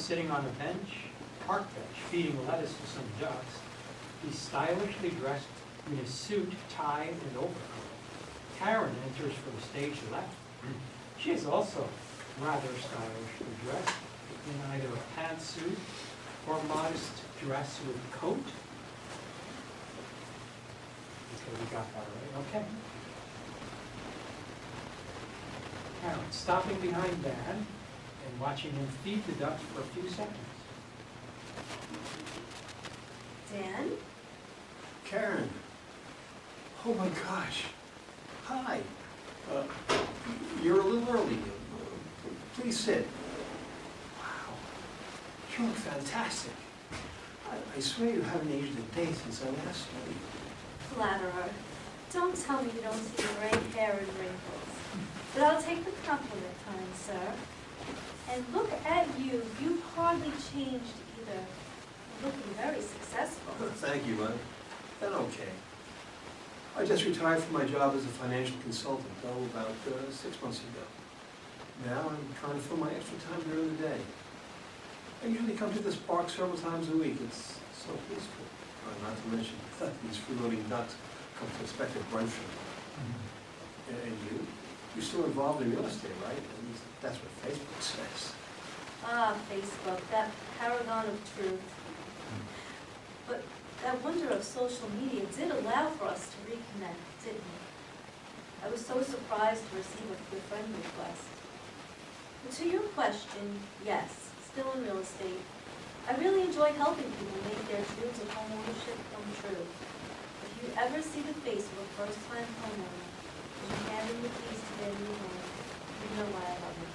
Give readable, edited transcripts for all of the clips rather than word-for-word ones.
sitting on a bench, park bench, feeding lettuce to some ducks. He's stylishly dressed in his suit, tie, and overcoat. Karen enters from stage left. She is also rather stylishly dressed in either a pantsuit or modest dress with coat. Okay, we got that right. Okay. Karen, stopping behind Dan and watching him feed the ducks for a few seconds. Dan? Karen. Oh my gosh. Hi. You're a little early. Please sit. Wow. You look fantastic. I swear you haven't aged a day since I last saw you. Flatterer. Don't tell me you don't see gray hair and wrinkles. But I'll take the compliment, kind sir. And look at you. You've hardly changed either. You're looking very successful. Thank you, Mother. Been okay. I just retired from my job as a financial consultant, about 6 months ago. Now I'm trying to fill my extra time during the day. I usually come to this park several times a week. It's so peaceful. Not to mention these free-loading ducks come to expect a brunch from me. And you? You're still involved in real estate, right? At least that's what Facebook says. Ah, Facebook, that paragon of truth. But that wonder of social media did allow for us to reconnect, didn't it? I was so surprised to receive a good friend request. But to your question, yes, still in real estate. I really enjoy helping people make their dreams of home ownership come true. If you ever see the face of a first-time homeowner, as you hand in the keys to their new home, you know why I love it.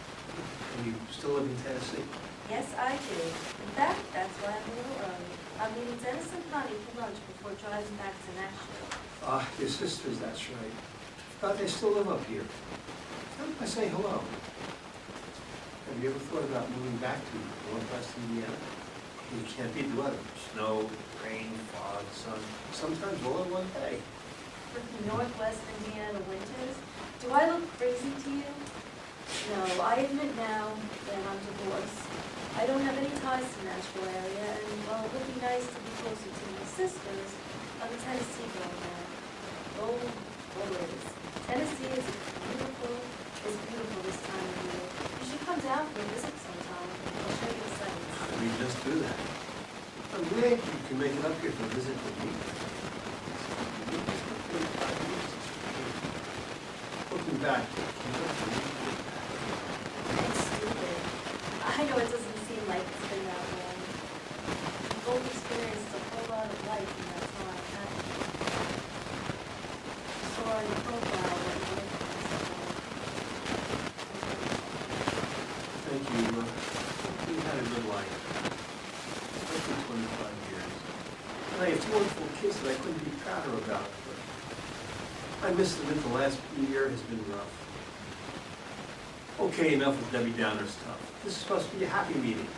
And you still live in Tennessee? Yes, I do. In fact, that's why I'm a little early. I'm meeting Dennis and Connie for lunch before driving back to Nashville. Ah, your sisters, that's right. Thought they still live up here. Tell them I say hello. Have you ever thought about moving back to Northwest Indiana? You can't beat the weather. Snow, rain, fog, sun, sometimes all in one day. Northwest Indiana winters? Do I look crazy to you? No, I admit now that I'm divorced. I don't have any ties to the Nashville area, and while it would be nice to be closer to my sisters, I'm a Tennessee girl now. Oh, always. Tennessee is beautiful this time of year. You should come down for a visit sometime. I'll show you the sights. We just do that. I'm glad you can make it up here for a visit with me. Looking back, It's stupid. I know it doesn't seem like it's been that long. We've both experienced a whole lot of life in that time, haven't we? I saw on your profile what you lived in so long. thank you. You had a good life. Especially 25 years. And I have two wonderful kids that I couldn't be prouder about. But I miss them. The last year has been rough. Okay, enough with Debbie Downer stuff. This is supposed to be a happy meeting.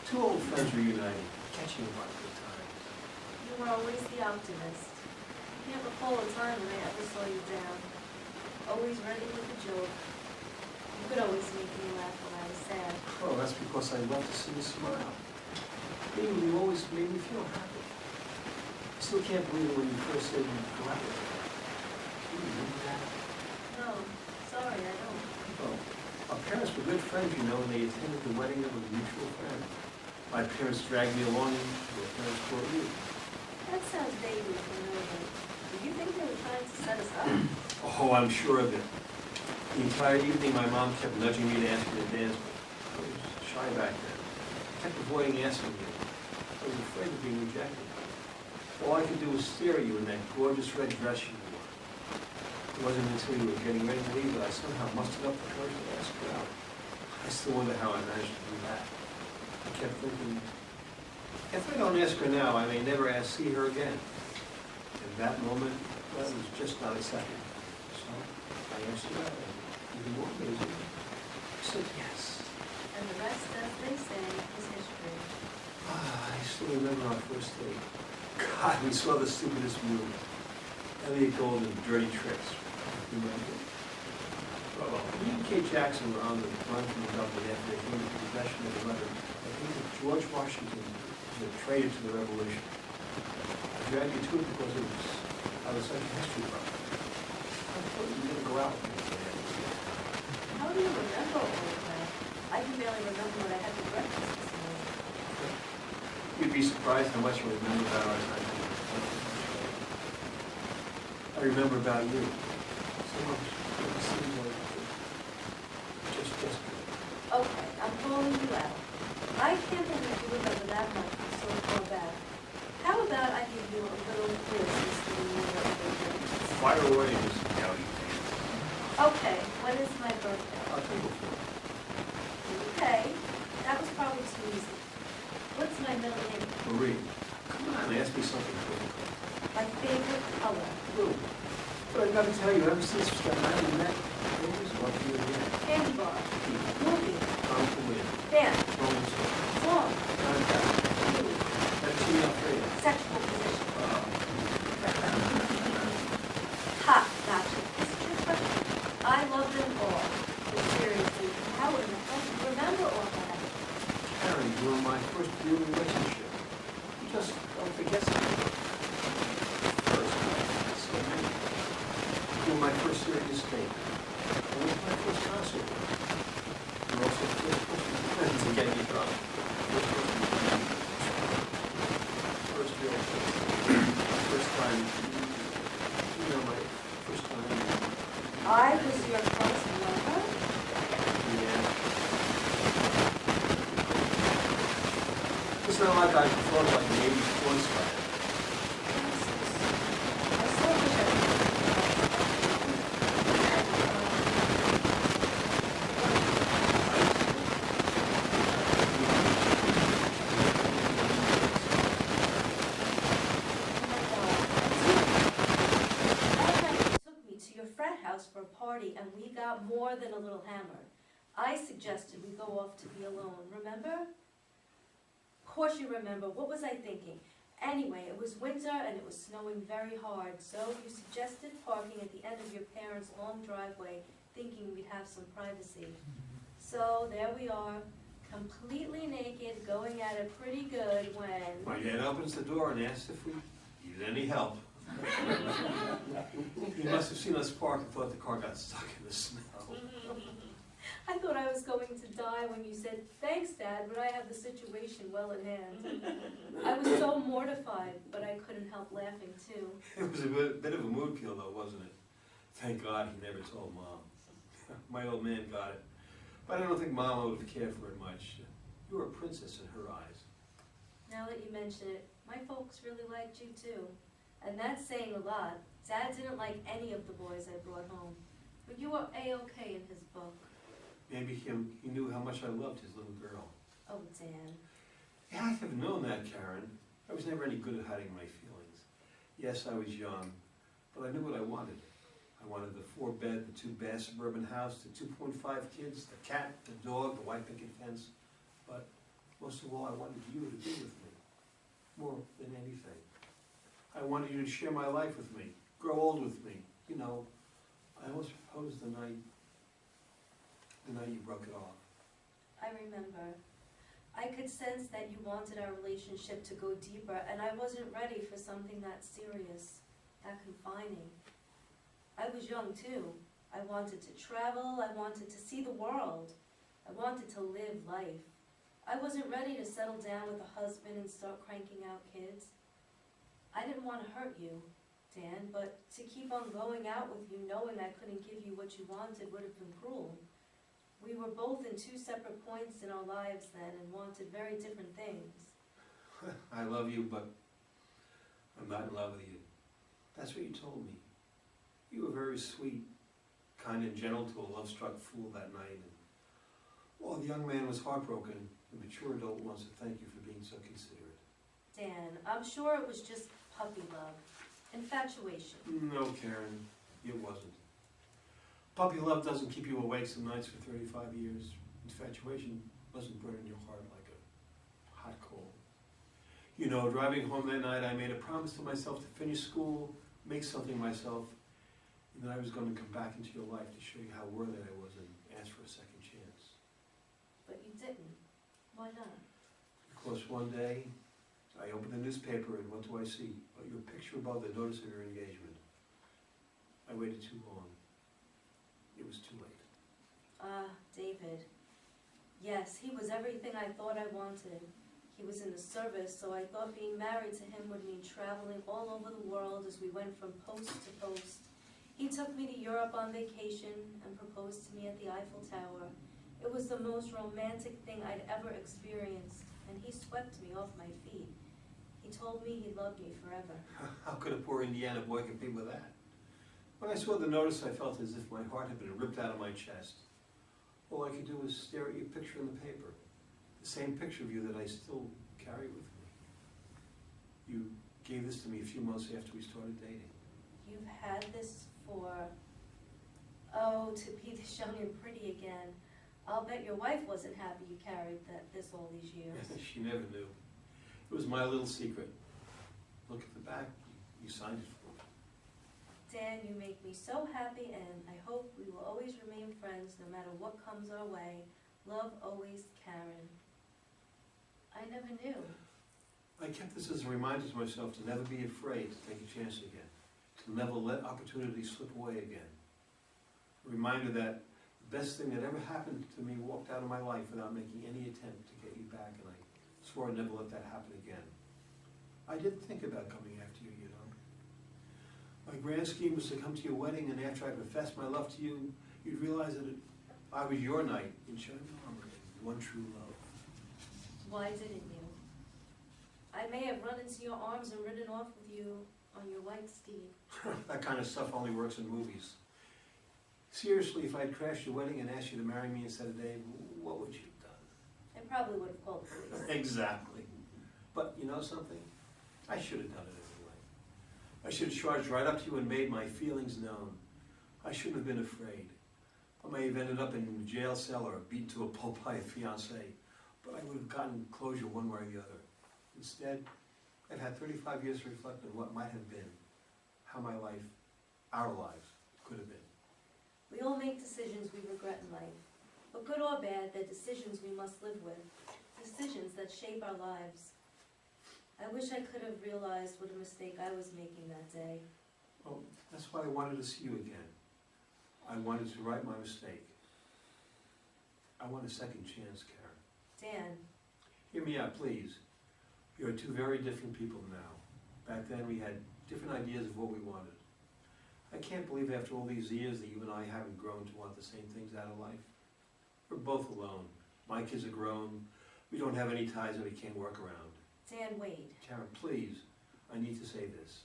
Two old friends reuniting, catching up on good times. You were always the optimist. I can't recall a time when I ever saw you down. Always ready with a joke. You could always make me laugh when I was sad. Well, that's because I love to see you smile. You always made me feel happy. I still can't believe it when you first said you'd go out with me. Can you remember that? No, sorry, I don't. Well, our parents were good friends, you know, and they attended the wedding of a mutual friend. My parents dragged me along to a parents' court meeting. That sounds vaguely familiar. Do you think they were trying to set us up? Oh, I'm sure of it. The entire evening, my mom kept nudging me to ask me to dance, but I was shy back then. I kept avoiding asking you. I was afraid of being rejected. All I could do was stare at you in that gorgeous red dress you wore. It wasn't until you were getting ready to leave that I somehow mustered up the courage to ask you out. I still wonder how I managed to do that. I kept thinking, if I don't ask her now, I may never see her again. In that moment, that was just not acceptable. So I asked you out, and even more amazing, you said yes. And the rest, as they say, is history. I still remember our first date. God, we saw the stupidest movie. Elliot Gold and Dirty Tricks. Remember? Well, he and Kate Jackson were on the run from the government after they came into possession of the letter that think that George Washington was a traitor to the Revolution. I dragged you to it because I was such a history buff. I thought you were going to go out with me today. How do you remember all of that? I can barely remember what I had for breakfast this morning. You'd be surprised how much I remember about our time. I remember about you. So much. It seems like just yesterday. Okay, I'm calling you out. I can't believe you remember that much from so far back. How about I give you a little quiz this new year? Fire away, Miss Gowdy. Okay, when is my birthday? October 4th. Okay, that was probably too easy. What's my middle name? Marie, come on, ask me something critical. My favorite color? Blue. But I've got to tell you, ever since we met, I always loved you again. Candy bar? Movie? Uncle Lynn. Band? Rolling Stone. Song? Fantastic. Food? That's me up there. Sexual position? Ha, gotcha. This is your question. I love them all. But seriously, how in the hell do you remember all that? Karen, you were my first real relationship. You just don't forget something. First, so many. You were my first serious date. It was my first concert. You were also the first person to get me drunk. First real first time, you know, my first time. I was your first lover? Yeah. It's not like I thought like an 80s porn star. I so wish I could. For a party, and we got more than a little hammered. I suggested we go off to be alone, remember? Of course you remember. What was I thinking? Anyway, it was winter and it was snowing very hard, so you suggested parking at the end of your parents' long driveway, thinking we'd have some privacy. So there we are, completely naked, going at it pretty good when... My dad opens the door and asks if we need any help. He must have seen us park and thought the car got stuck in the snow. I thought I was going to die when you said, "Thanks, Dad, but I have the situation well in hand." I was so mortified, but I couldn't help laughing too. It was a bit of a mood kill though, wasn't it? Thank God he never told Mom. My old man got it. But I don't think Mom would have cared for it much. You were a princess in her eyes. Now that you mention it, my folks really liked you too. And that's saying a lot. Dad didn't like any of the boys I brought home. But you were A-okay in his book. Maybe he knew how much I loved his little girl. Oh, Dan. Yeah, I'd have known that, Karen. I was never any good at hiding my feelings. Yes, I was young, but I knew what I wanted. I wanted the 4-bed, the 2-bath suburban house, the 2.5 kids, the cat, the dog, the white picket fence. But most of all, I wanted you to be with me, more than anything. I wanted you to share my life with me, grow old with me. You know, I almost proposed the night you broke it off. I remember. I could sense that you wanted our relationship to go deeper, and I wasn't ready for something that serious, that confining. I was young too. I wanted to travel, I wanted to see the world. I wanted to live life. I wasn't ready to settle down with a husband and start cranking out kids. I didn't want to hurt you, Dan, but to keep on going out with you knowing I couldn't give you what you wanted would have been cruel. We were both in 2 separate points in our lives then and wanted very different things. I love you, but I'm not in love with you. That's what you told me. You were very sweet, kind and gentle to a love-struck fool that night. And while the young man was heartbroken, the mature adult wants to thank you for being so considerate. Dan, I'm sure it was just puppy love, infatuation. No, Karen, it wasn't. Puppy love doesn't keep you awake some nights for 35 years. Infatuation doesn't burn in your heart like a hot coal. You know, driving home that night, I made a promise to myself to finish school, make something of myself, and that I was going to come back into your life to show you how worthy I was and ask for a second chance. But you didn't. Why not? Of course, one day, I opened the newspaper and what do I see? Well, your picture above the notice of your engagement. I waited too long. It was too late. Ah, David. Yes, he was everything I thought I wanted. He was in the service, so I thought being married to him would mean traveling all over the world as we went from post to post. He took me to Europe on vacation and proposed to me at the Eiffel Tower. It was the most romantic thing I'd ever experienced, and he swept me off my feet. He told me he loved me forever. How could a poor Indiana boy compete with that? When I saw the notice, I felt as if my heart had been ripped out of my chest. All I could do was stare at your picture in the paper, the same picture of you that I still carry with me. You gave this to me a few months after we started dating. You've had this for... Oh, to be this young and pretty again. I'll bet your wife wasn't happy you carried this all these years. She never knew. It was my little secret. Look at the back. You signed it for me. Dan, you make me so happy, and I hope we will always remain friends no matter what comes our way. Love always, Karen. I never knew. I kept this as a reminder to myself to never be afraid to take a chance again, to never let opportunities slip away again. A reminder that the best thing that ever happened to me walked out of my life without making any attempt to get you back, and I swore I'd never let that happen again. I did think about coming after you, you know. My grand scheme was to come to your wedding, and after I professed my love to you, you'd realize that I was your knight in shining armor and one true love. Why didn't you? I may have run into your arms and ridden off with you on your white steed. That kind of stuff only works in movies. Seriously, if I'd crashed your wedding and asked you to marry me instead of Dave, what would you have done? I probably would have called the police. Exactly. But you know something? I should have done it anyway. I should have charged right up to you and made my feelings known. I shouldn't have been afraid. I may have ended up in a jail cell or beaten to a pulp by a fiancé, but I would have gotten closure one way or the other. Instead, I've had 35 years to reflect on what might have been, how my life, our lives, could have been. We all make decisions we regret in life. But good or bad, they're decisions we must live with. Decisions that shape our lives. I wish I could have realized what a mistake I was making that day. Well, that's why I wanted to see you again. I wanted to right my mistake. I want a second chance, Karen. Dan, Hear me out, please. We are two very different people now. Back then, we had different ideas of what we wanted. I can't believe after all these years that you and I haven't grown to want the same things out of life. We're both alone. My kids are grown. We don't have any ties that we can't work around. Dan, wait. Karen, please, I need to say this.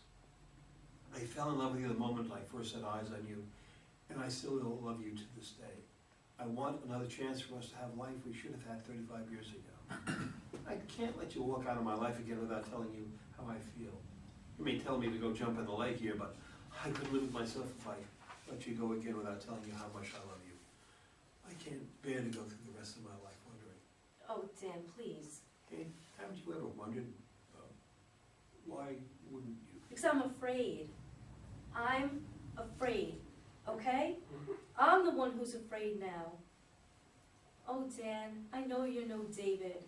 I fell in love with you the moment I first set eyes on you, and I still love you to this day. I want another chance for us to have life we should have had 35 years ago. I can't let you walk out of my life again without telling you how I feel. You may tell me to go jump in the lake here, but I couldn't live with myself if I let you go again without telling you how much I love you. I can't bear to go through the rest of my life wondering. Oh, Dan, please. Hey, haven't you ever wondered, why wouldn't you? Because I'm afraid. I'm afraid, okay? I'm the one who's afraid now. Oh, Dan, I know you're no David.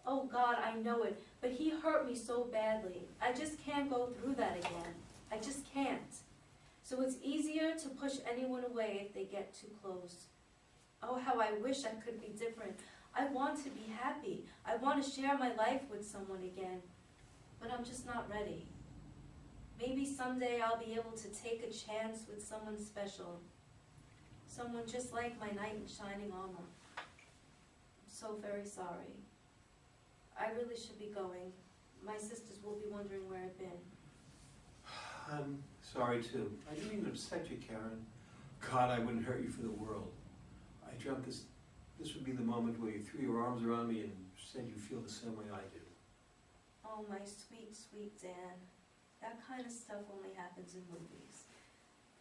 Oh, God, I know it. But he hurt me so badly. I just can't go through that again. I just can't. So it's easier to push anyone away if they get too close. Oh, how I wish I could be different. I want to be happy. I want to share my life with someone again. But I'm just not ready. Maybe someday I'll be able to take a chance with someone special. Someone just like my knight in shining armor. I'm so very sorry. I really should be going. My sisters will be wondering where I've been. I'm sorry too. I didn't mean to upset you, Karen. God, I wouldn't hurt you for the world. I dreamt this would be the moment where you threw your arms around me and said you feel the same way I do. Oh, my sweet, sweet Dan. That kind of stuff only happens in movies.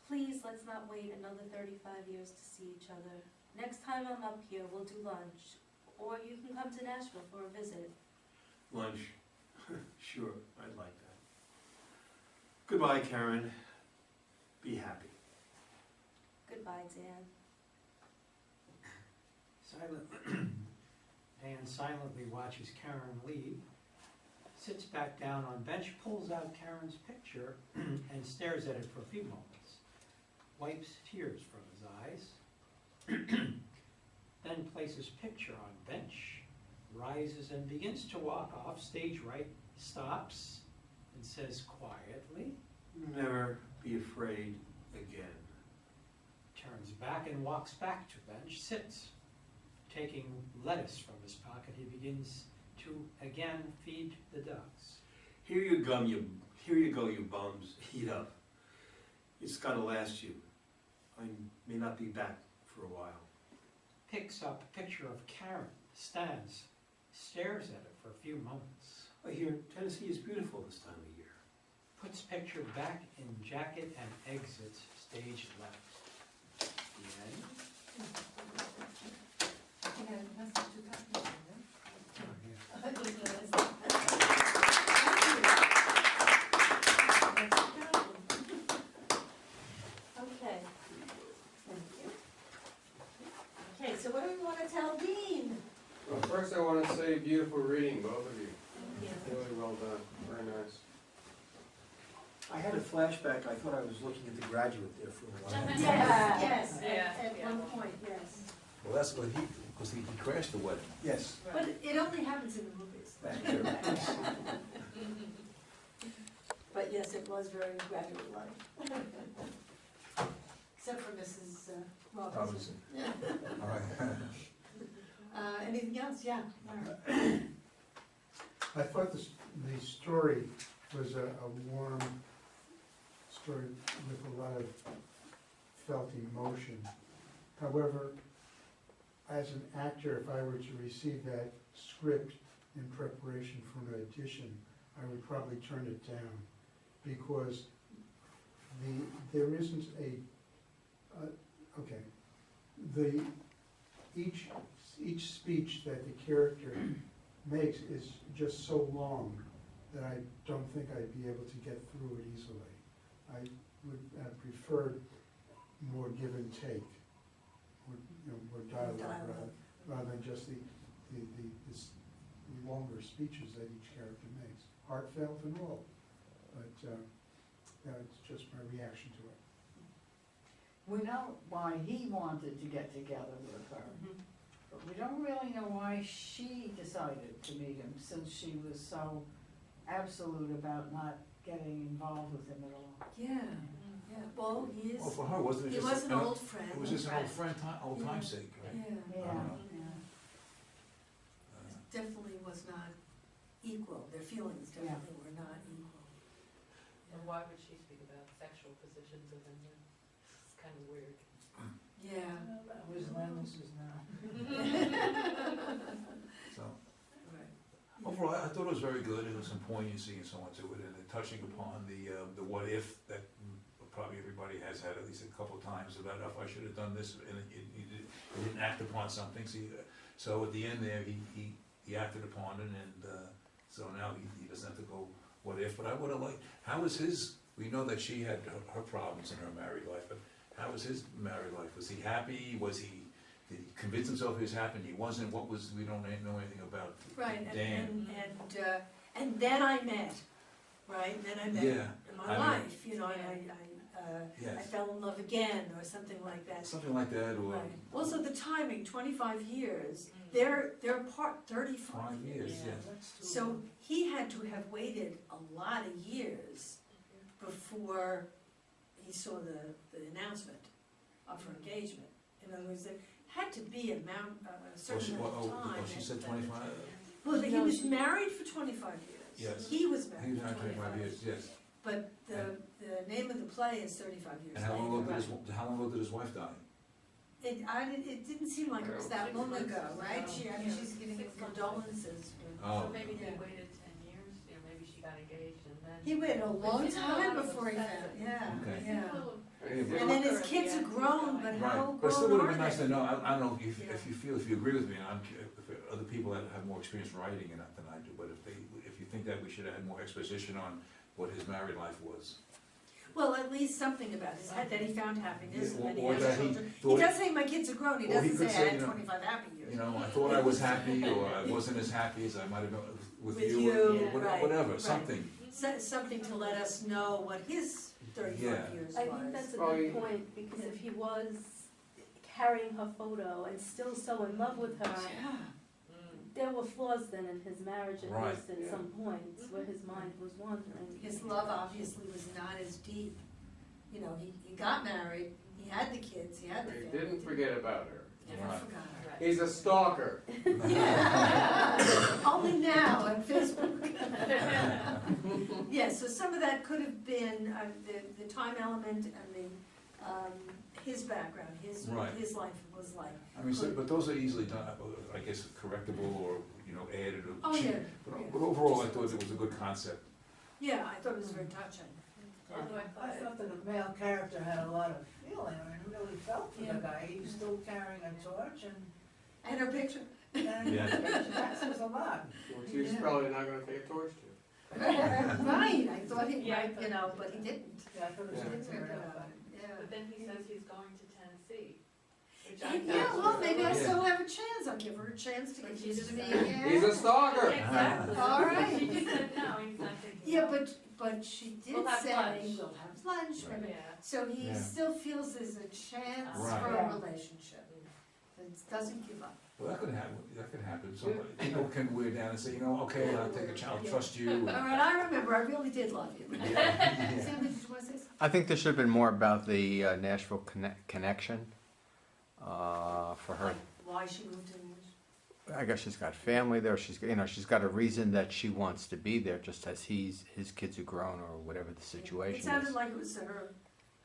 Please, let's not wait another 35 years to see each other. Next time I'm up here, we'll do lunch. Or you can come to Nashville for a visit. Lunch. Sure, I'd like that. Goodbye, Karen. Be happy. Goodbye, Dan. Dan silently watches Karen leave, sits back down on bench, pulls out Karen's picture and stares at it for a few moments, wipes tears from his eyes, then places picture on bench, rises and begins to walk off, stage right, stops and says quietly, Never be afraid again. turns back and walks back to bench, sits. Taking lettuce from his pocket, he begins to again feed the ducks. Here you go, you bums. Eat up. It's gotta last you. I may not be back for a while. Picks up a picture of Karen, stands, stares at it for a few moments, I hear Tennessee is beautiful this time of year. puts picture back in jacket and exits stage left. The end. I think I must have 2 copies of them. Okay, Thank you. Okay, so what do we want to tell Dean? Well, first I want to say beautiful reading, both of you. thank you. Really well done, very nice. I had a flashback. I thought I was looking at The Graduate there for a while. Yes, Yeah, at yeah. one point, yes. Well, that's what because he crashed the wedding. Yes. But it only happens in the movies. That's true. But yes, it was very graduate-like. Except for Mrs. Robinson. Robinson. All right. Anything else? Yeah. Larry. I thought the story was a warm story with a lot of felt emotion. However, as an actor, if I were to receive that script in preparation for an audition, I would probably turn it down, because there isn't each speech that the character makes is just so long that I don't think I'd be able to get through it easily. I would have preferred more give and take, more dialogue, rather than just the longer speeches that each character makes, heartfelt and all. But it's just my reaction to it. We know why he wanted to get together with her, but we don't really know why she decided to meet him, since she was so absolute about not getting involved with him at all. Yeah, yeah. Well, he is, Well, for her, wasn't it he just? was an old friend. It was just an old friend, old time's sake, right? Yeah, Yeah, know. yeah. definitely was not equal. Their feelings definitely were not equal. And why would she speak about sexual positions of him? It's kind of weird. Yeah. That was then, this is now. So, Right. overall, I thought it was very good. There was some poignancy and so on to it, and touching upon the what if that probably everybody has had at least a couple of times about if I should have done this, and it didn't act upon something. So at the end there, he acted upon it, and so now he doesn't have to go what if. But I would have liked, how was his? We know that she had her problems in her married life, but how was his married life? Was he happy? Did he convince himself he was happy and he wasn't? What was, we don't know anything about Right, Dan. and then I met, right, and then I met Yeah, my I mean- wife, and I Yes. fell in love again, or something like that. Something like that, or Right. Also, the timing, 25 years, they're apart 35 5 years, Yeah. yes. So he had to have waited a lot of years before he saw the announcement of her engagement. In other words, there had to be a certain amount of time. She said 25? Well, he was married for 25 years. Yes. He was He married was for married 25 years, yes. But the name of the play is 35 years And how long later. ago did his wife die? It didn't seem like it was that long ago, right? No. She's getting 6 months. condolences. Oh. So maybe he Yeah. waited 10 years, maybe she got engaged and then. He waited a long But she had a time lot of before he obsessive- found, yeah, Okay. yeah. Anyway, And then his kids are grown, but how Right, but still grown would have are been nice to they? know, I don't know if Yeah. if you agree with me, and if other people that have more experience writing in that than I do, but if you think that we should have had more exposition on what his married life was. Well, at least something about his head, that he found happiness and that he Or has that he children. He thought- does say, my kids are grown, he Or he doesn't could say say, I had you know, 25 happy years. You know, I thought I was happy, or I wasn't as happy as I might have been with With you, you, or right, whatever, right. something. Something to let us know what his 35 Yeah. years was. I think that's a Well, good you- point, because if he was carrying her photo and still so in love with her, Yeah. there were flaws then in his marriage, at Right. least at some points, where his mind was wandering. His love obviously was not as deep. You know, he got married, he had the kids, he had the He family. didn't forget about her. Never Right. forgot her. Right. He's a stalker. Yeah. Only now on Facebook. Yeah, so some of that could have been the time element and his background, Right. his life was like. I mean, so, but those are easily done, I guess, correctable or, you know, added or Oh, changed. yeah. But overall, I thought it was a good concept. Yeah, I thought it was very touching. I thought that the male character had a lot of feeling, I mean, really felt for Yeah. the guy, he was still carrying a torch And her picture. and Yeah. that says a lot. Which he's Yeah. probably not gonna take a torch to. Right, I thought he Yeah. might, you know, but he didn't. Yeah, I thought it was Yeah. good Didn't to rip hear it about out. it. Yeah. But then he says he's going to Tennessee, which I Yeah, thought well, was maybe I a- still have a chance, I'll give her a chance to But get she used to me just- again. He's a stalker. Exactly. All right. She just said, no, he's not taking. Yeah, it. but she did We'll have say, lunch. we'll have lunch, Right. maybe. Yeah. So he Yeah. still feels there's a chance Right. for Yeah. a relationship. It doesn't give up. Well, that could happen, so people can wear down and say, you know, okay, I'll take a chance, I'll trust you. All right, I remember, I really did love you. Yeah. Sam, did you want to say something? I think there should have been more about the Nashville connection for her. Like, why she moved in? I guess she's got family there. She's got a reason that she wants to be there, just as his kids are grown or whatever the It situation sounded is. like it was her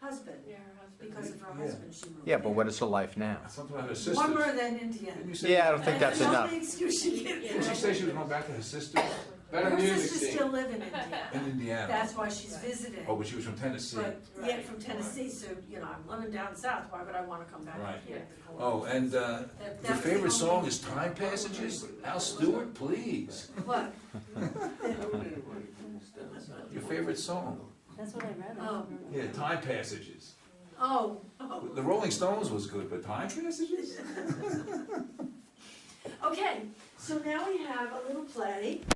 husband, Yeah, her husband. because of her Yeah. husband she moved. Yeah, but what is her life now? Something about her sisters. Warmer than Indiana. Didn't you say? Yeah, I don't think that's And enough. the only excuse she Didn't she gets. say she was going back to her sisters Better Her music sisters scene. still live in Indiana. in Indiana? That's why she's visiting. Oh, but she was from Tennessee. But Right. yet from Tennessee, so, you know, I'm living down south, why would I wanna come back Right. here? Oh, and That your was the favorite only- song is Time Passages? Al Stewart, please. What? Your favorite song? That's what I read. I Oh. don't remember. Yeah, Time Passages. Oh, The Rolling Stones was good, but Time Passages? okay, so now we have a little play.